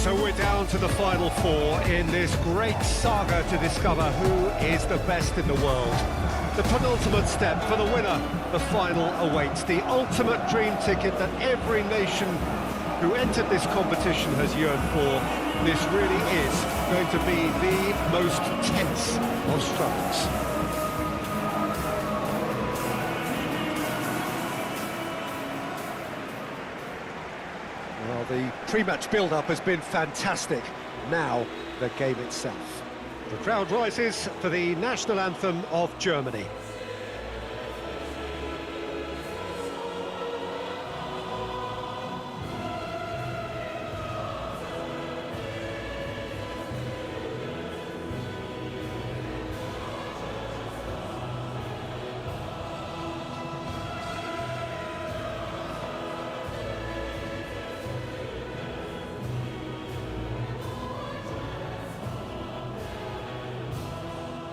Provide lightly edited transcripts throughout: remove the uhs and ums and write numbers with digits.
So we're down to the final four in this great saga to discover who is the best in the world. The penultimate step for the winner, the final awaits. The ultimate dream ticket that every nation who entered this competition has yearned for. This really is going to be the most tense of struggles. Well, the pre-match build-up has been fantastic. Now, the game itself. The crowd rises for the national anthem of Germany.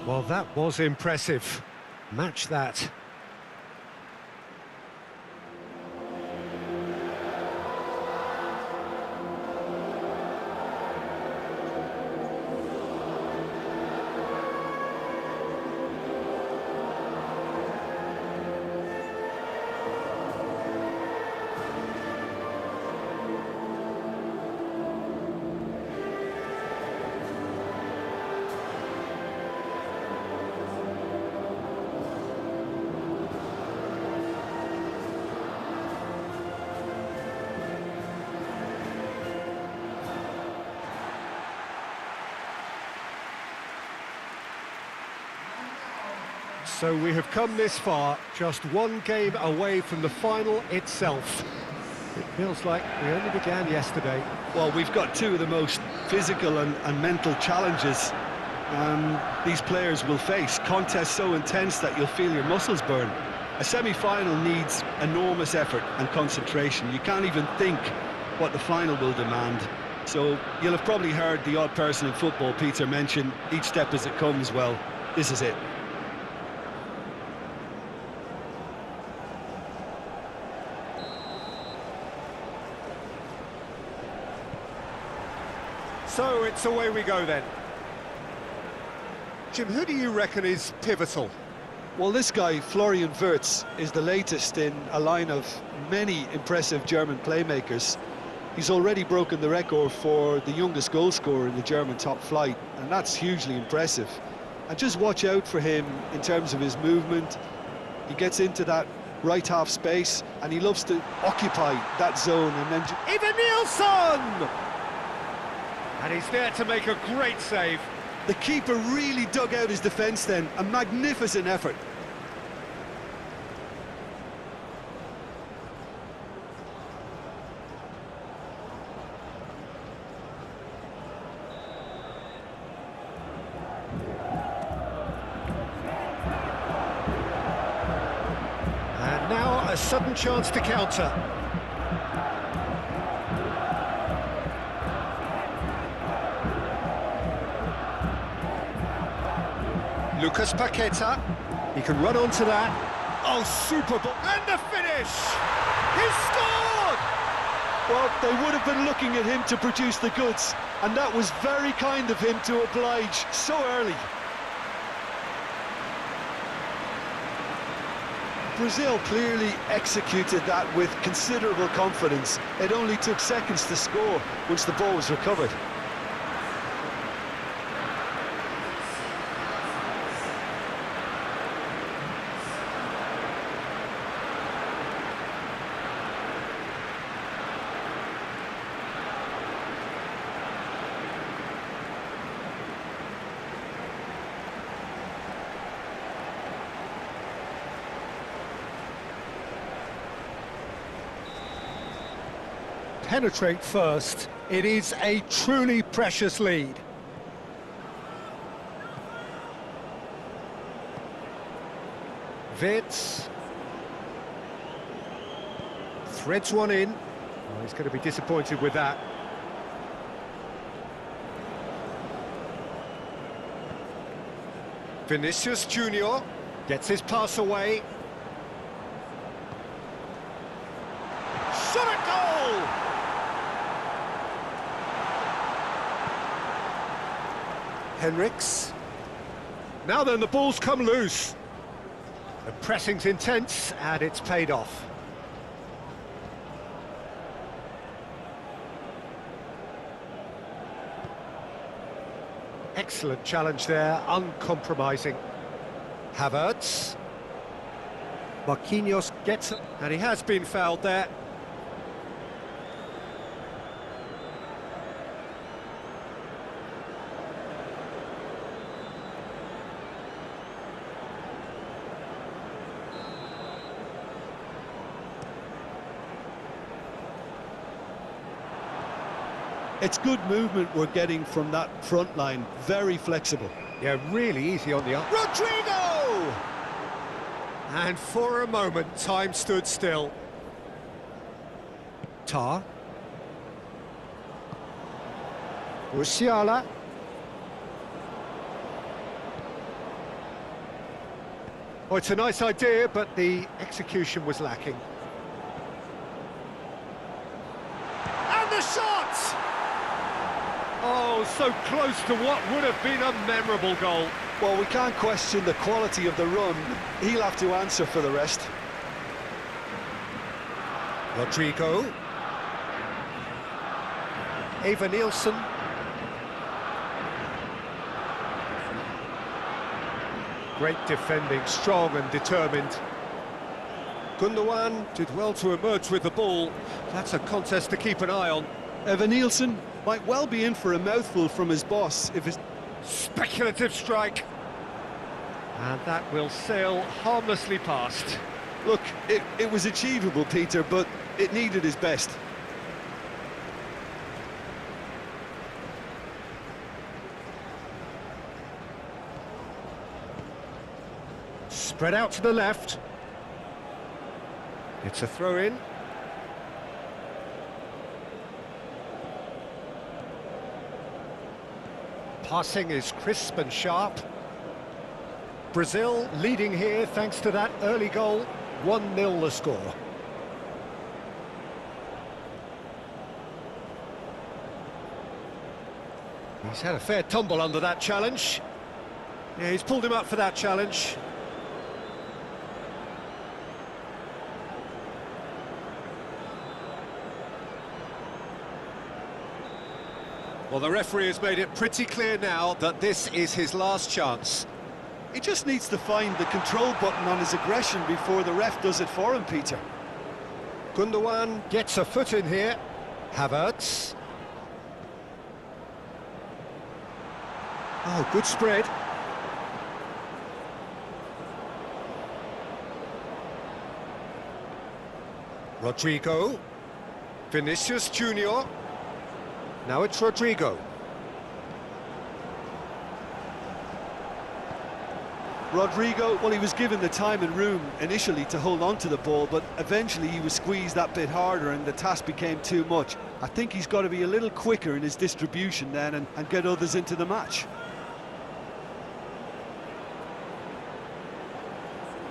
Well, that was impressive. Match that. So we have come this far, just one game away from the final itself. It feels like we only began yesterday. Well, we've got two of the most physical and mental challenges these players will face. Contests so intense that you'll feel your muscles burn. A semi-final needs enormous effort and concentration. You can't even think what the final will demand. So you'll have probably heard the odd person in football, Peter, mention each step as it comes. Well, this is it. So it's away we go then. Jim, who do you reckon is pivotal? Well, this guy, Florian Wirtz, is the latest in a line of many impressive German playmakers. He's already broken the record for the youngest goal scorer in the German top flight, and that's hugely impressive. And just watch out for him in terms of his movement. He gets into that right half space, and he loves to occupy that zone. And then Even Nielsen! And he's there to make a great save. The keeper really dug out his defence then. A magnificent effort. And now a sudden chance to counter. Lucas Paqueta, he can run onto that. Oh, super ball, and the finish! He's scored! Well, they would have been looking at him to produce the goods, and that was very kind of him to oblige so early. Brazil clearly executed that with considerable confidence. It only took seconds to score once the ball was recovered. Penetrate first. It is a truly precious lead. Wirtz threads one in. Oh, he's going to be disappointed with that. Vinicius Junior gets his pass away. Shot at goal! Henriks. Now then, the ball's come loose. The pressing's intense, and it's paid off. Excellent challenge there, uncompromising. Havertz. Marquinhos gets it, and he has been fouled there. It's good movement we're getting from that front line, very flexible. Yeah, really easy on the up. Rodrigo! And for a moment, time stood still. Tar. Musiala. Oh, it's a nice idea, but the execution was lacking. And the shot! Oh, so close to what would have been a memorable goal. Well, we can't question the quality of the run. He'll have to answer for the rest. Rodrigo. Eva Nielsen. Great defending, strong and determined. Gundogan did well to emerge with the ball. That's a contest to keep an eye on. Eva Nielsen might well be in for a mouthful from his boss if it's... Speculative strike. And that will sail harmlessly past. Look, it was achievable, Peter, but it needed his best. Spread out to the left. It's a throw-in. Passing is crisp and sharp. Brazil leading here thanks to that early goal. 1-0 the score. He's had a fair tumble under that challenge. Yeah, he's pulled him up for that challenge. Well, the referee has made it pretty clear now that this is his last chance. He just needs to find the control button on his aggression before the ref does it for him, Peter. Gundogan gets a foot in here. Havertz. Oh, good spread. Rodrigo. Vinicius Junior. Now it's Rodrigo. Rodrigo, well, he was given the time and room initially to hold on to the ball, but eventually he was squeezed that bit harder and the task became too much. I think he's got to be a little quicker in his distribution then and get others into the match.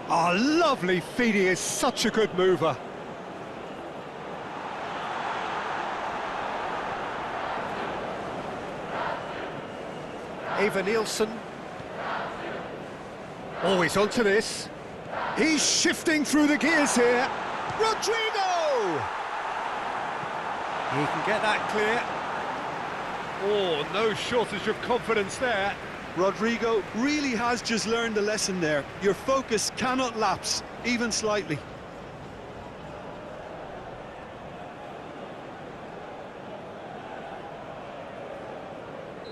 Oh, lovely feed. He is such a good mover. Eva Nielsen. Oh, he's onto this. He's shifting through the gears here. Rodrigo! He can get that clear. Oh, no shortage of confidence there. Rodrigo really has just learned a lesson there. Your focus cannot lapse, even slightly.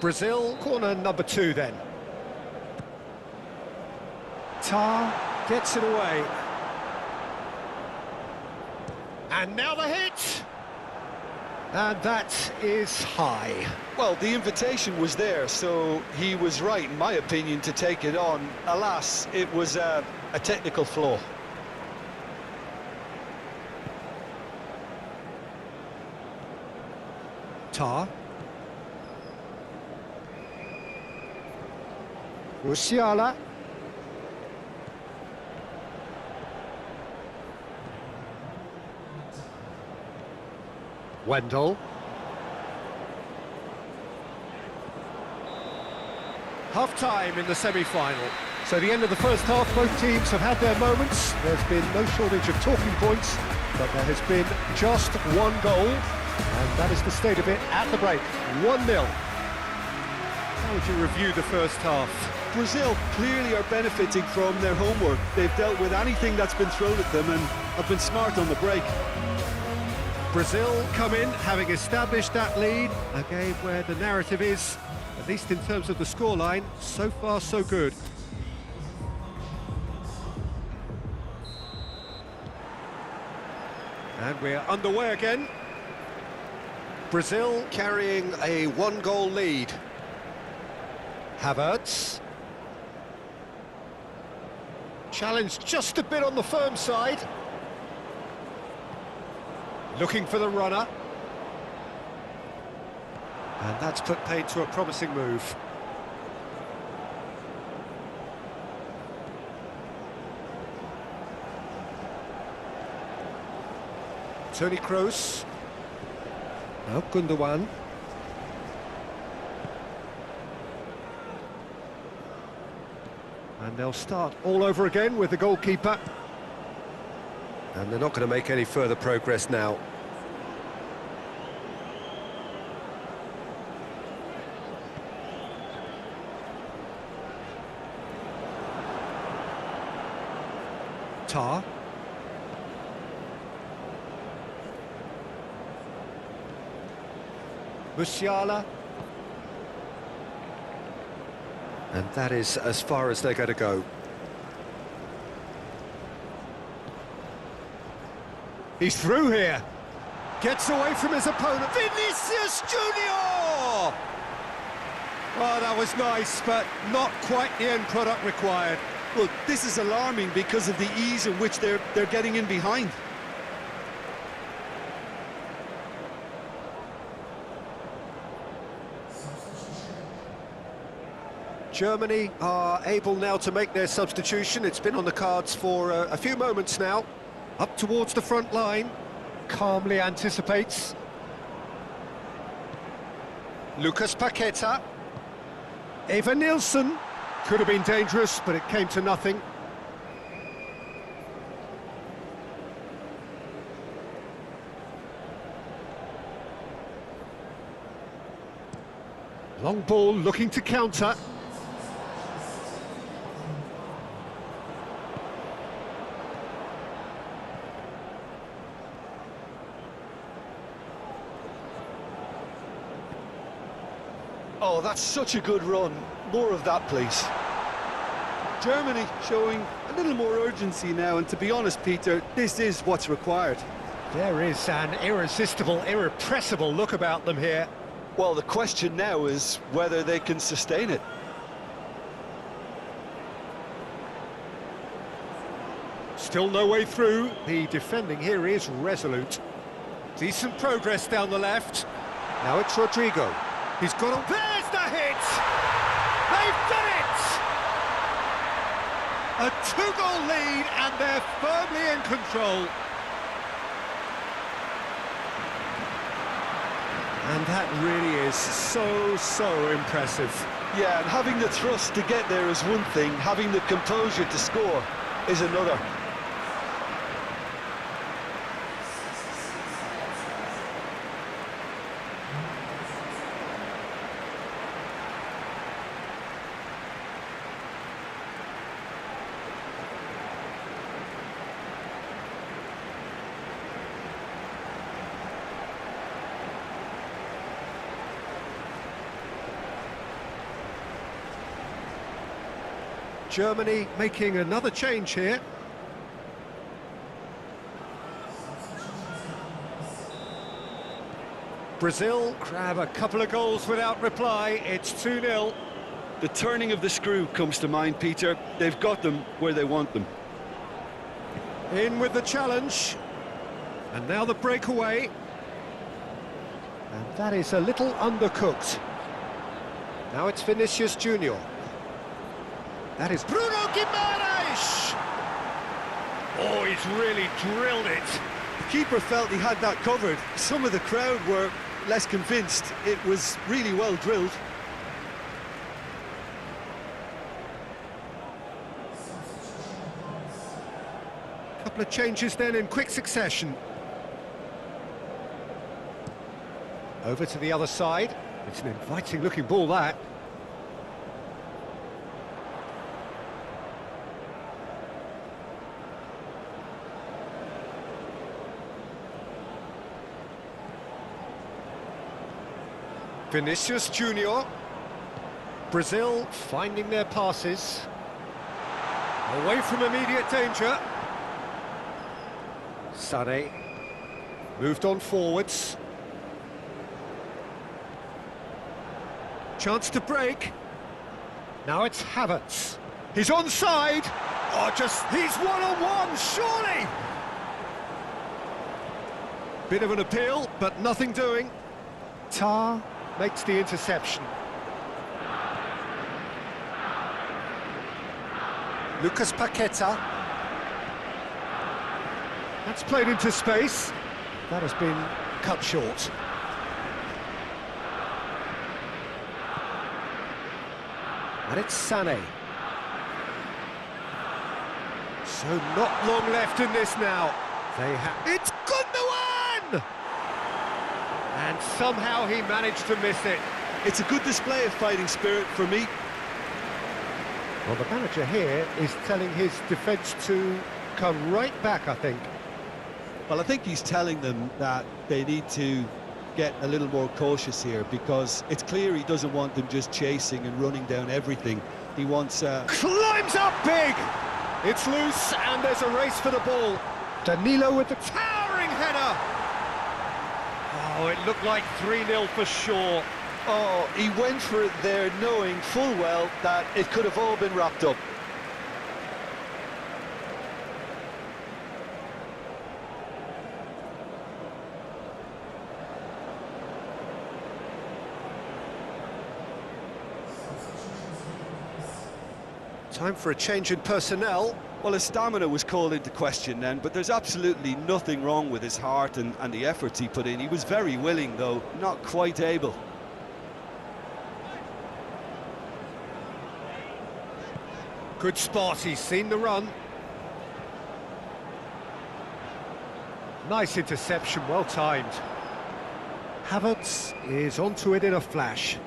Brazil, corner number 2 then. Tar gets it away. And now the hit! And that is high. Well, the invitation was there, so he was right, in my opinion, to take it on. Alas, it was a technical flaw. Tar. Musiala. Wendell. Half-time in the semi-final. So the end of the first half, both teams have had their moments. There's been no shortage of talking points, but there has been just one goal, and that is the state of it at the break. 1-0. How would you review the first half? Brazil clearly are benefiting from their homework. They've dealt with anything that's been thrown at them and have been smart on the break. Brazil come in having established that lead, a game where the narrative is, at least in terms of the scoreline, so far so good. And we're underway again. Brazil carrying a one-goal lead. Havertz. Challenged just a bit on the firm side. Looking for the runner. And that's put paid to a promising move. Toni Kroos. Now Gundogan. And they'll start all over again with the goalkeeper. And they're not going to make any further progress now. Tar. Musiala. And that is as far as they're going to go. He's through here. Gets away from his opponent. Vinicius Junior! Oh, that was nice, but not quite the end product required. Well, this is alarming because of the ease in which they're getting in behind. Germany are able now to make their substitution. It's been on the cards for a few moments now. Up towards the front line. Calmly anticipates. Lucas Paqueta. Eva Nilsson. Could have been dangerous, but it came to nothing. Long ball looking to counter. Oh, that's such a good run. More of that, please. Germany showing a little more urgency now, and to be honest, Peter, this is what's required. There is an irresistible, irrepressible look about them here. Well, the question now is whether they can sustain it. Still no way through. The defending here is resolute. Decent progress down the left. Now it's Rodrigo. He's got a... There's the hit! They've done it! A two-goal lead, and they're firmly in control. And that really is so impressive. Yeah, and having the thrust to get there is one thing, having the composure to score is another. Germany making another change here. Brazil grab a couple of goals without reply. It's 2-0. The turning of the screw comes to mind, Peter. They've got them where they want them. In with the challenge. And now the breakaway. And that is a little undercooked. Now it's Vinicius Junior. That is Bruno Guimaraes! Oh, he's really drilled it. The keeper felt he had that covered. Some of the crowd were less convinced. It was really well drilled. Couple of changes then in quick succession. Over to the other side. It's an inviting looking ball, that. Vinicius Junior. Brazil finding their passes. Away from immediate danger. Sané moved on forwards. Chance to break. Now it's Havertz. He's onside. Oh, he's one-on-one, surely! Bit of an appeal, but nothing doing. Tar makes the interception. Lucas Paqueta. That's played into space. That has been cut short. And it's Sané. So not long left in this now. It's Gundogan! And somehow he managed to miss it. It's a good display of fighting spirit for me. Well, the manager here is telling his defence to come right back, I think. Well, I think he's telling them that they need to get a little more cautious here, because it's clear he doesn't want them just chasing and running down everything. He wants... Climbs up big! It's loose, and there's a race for the ball. Danilo with the towering header! Oh, it looked like 3-0 for sure. Oh, he went for it there, knowing full well that it could have all been wrapped up. Time for a change in personnel. Well, his stamina was called into question then, but there's absolutely nothing wrong with his heart and the efforts he put in. He was very willing, though, not quite able. Good spot, he's seen the run. Nice interception, well timed. Havertz is onto it in a flash.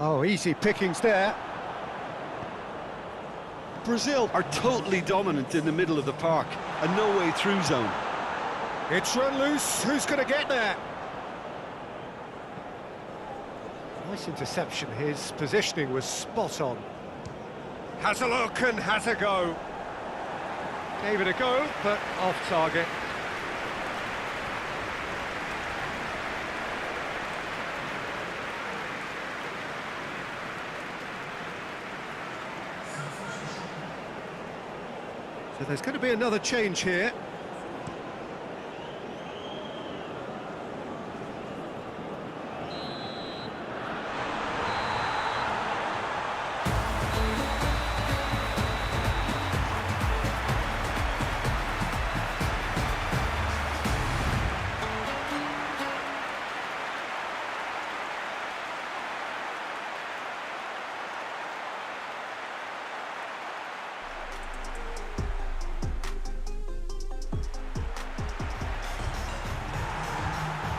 Oh, easy pickings there. Brazil are totally dominant in the middle of the park, a no-way through zone. It's run loose, who's going to get there? Nice interception, his positioning was spot on. Has a look and has a go. Gave it a go, but off target. So there's going to be another change here.